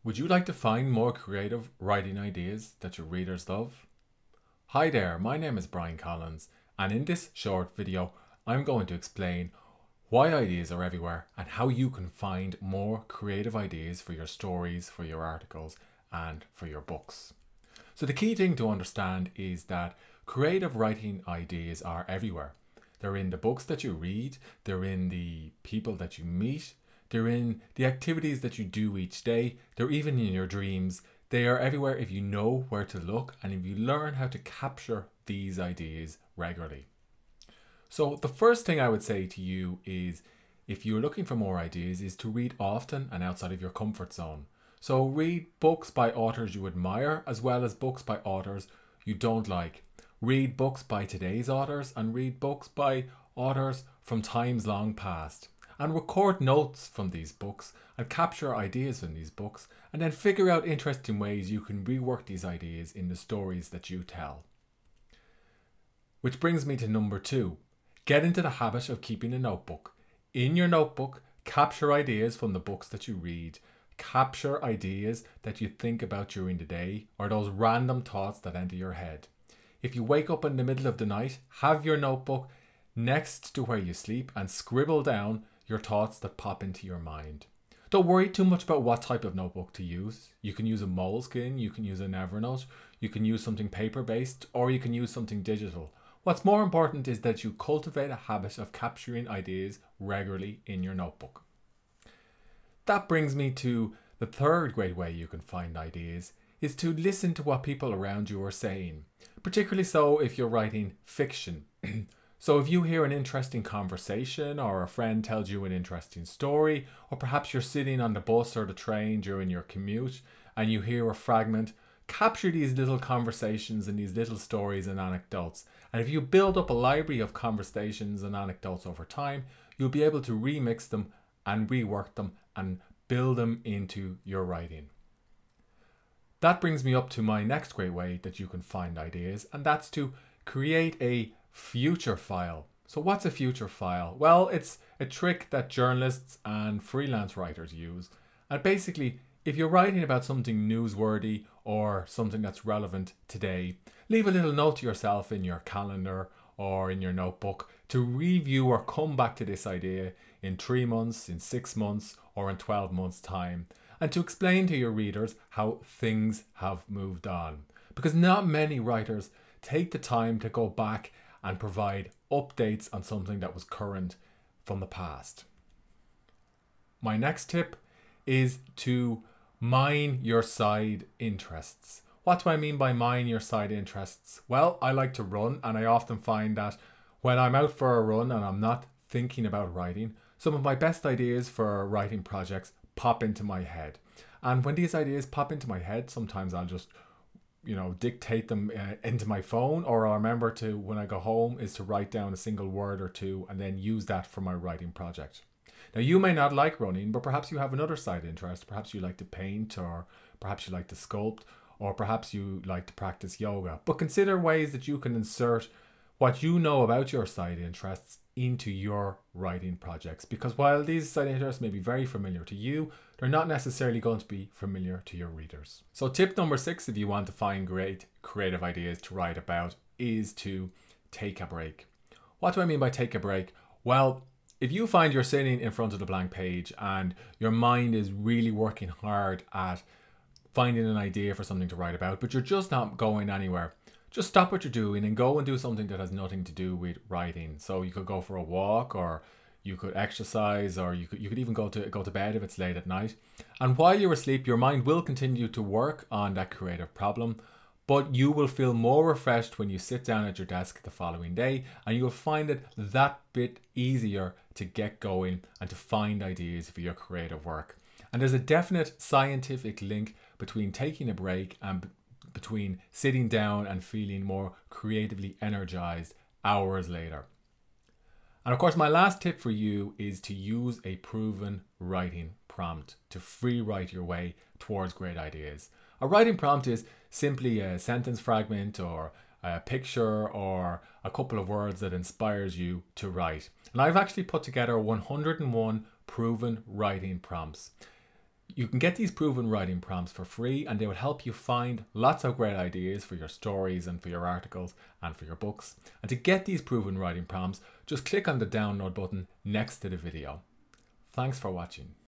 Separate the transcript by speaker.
Speaker 1: Would you like to find more creative writing ideas that your readers love? Hi there, my name is Brian Collins, and in this short video, I'm going to explain why ideas are everywhere and how you can find more creative ideas for your stories, for your articles, and for your books. So the key thing to understand is that creative writing ideas are everywhere. They're in the books that you read, they're in the people that you meet, they're in the activities that you do each day, they're even in your dreams. They are everywhere if you know where to look and if you learn how to capture these ideas regularly. So the first thing I would say to you is, if you're looking for more ideas, is to read often and outside of your comfort zone. So read books by authors you admire as well as books by authors you don't like. Read books by today's authors and read books by authors from times long past. And record notes from these books and capture ideas from these books, and then figure out interesting ways you can rework these ideas in the stories that you tell. Which brings me to number 2. Get into the habit of keeping a notebook. In your notebook, capture ideas from the books that you read. Capture ideas that you think about during the day, or those random thoughts that enter your head. If you wake up in the middle of the night, have your notebook next to where you sleep and scribble down your thoughts that pop into your mind. Don't worry too much about what type of notebook to use. You can use a Moleskine, you can use an Evernote, you can use something paper-based, or you can use something digital. What's more important is that you cultivate a habit of capturing ideas regularly in your notebook. That brings me to the third great way you can find ideas, is to listen to what people around you are saying, particularly so if you're writing fiction. So if you hear an interesting conversation, or a friend tells you an interesting story, or perhaps you're sitting on the bus or the train during your commute and you hear a fragment, capture these little conversations and these little stories and anecdotes. And if you build up a library of conversations and anecdotes over time, you'll be able to remix them and rework them and build them into your writing. That brings me up to my next great way that you can find ideas, and that's to create a future file. So what's a future file? Well, it's a trick that journalists and freelance writers use. And basically, if you're writing about something newsworthy or something that's relevant today, leave a little note to yourself in your calendar or in your notebook to review or come back to this idea in 3 months, in 6 months, or in 12 months' time, and to explain to your readers how things have moved on. Because not many writers take the time to go back and provide updates on something that was current from the past. My next tip is to mine your side interests. What do I mean by mine your side interests? Well, I like to run, and I often find that when I'm out for a run and I'm not thinking about writing, some of my best ideas for writing projects pop into my head. And when these ideas pop into my head, sometimes I'll just dictate them into my phone, or I'll remember to, when I go home, is to write down a single word or two and then use that for my writing project. Now, you may not like running, but perhaps you have another side interest. Perhaps you like to paint, or perhaps you like to sculpt, or perhaps you like to practice yoga. But consider ways that you can insert what you know about your side interests into your writing projects, because while these side interests may be very familiar to you, they're not necessarily going to be familiar to your readers. So tip number 6, if you want to find great creative ideas to write about, is to take a break. What do I mean by take a break? Well, if you find you're sitting in front of the blank page and your mind is really working hard at finding an idea for something to write about, but you're just not going anywhere, just stop what you're doing and go and do something that has nothing to do with writing. So you could go for a walk, or you could exercise, or you could even go to bed if it's late at night. And while you're asleep, your mind will continue to work on that creative problem, but you will feel more refreshed when you sit down at your desk the following day, and you'll find it that bit easier to get going and to find ideas for your creative work. And there's a definite scientific link between taking a break and between sitting down and feeling more creatively energized hours later. And of course, my last tip for you is to use a proven writing prompt to free write your way towards great ideas. A writing prompt is simply a sentence fragment or a picture or a couple of words that inspires you to write. And I've actually put together 101 proven writing prompts. You can get these proven writing prompts for free, and they will help you find lots of great ideas for your stories and for your articles and for your books. And to get these proven writing prompts, just click on the download button next to the video. Thanks for watching.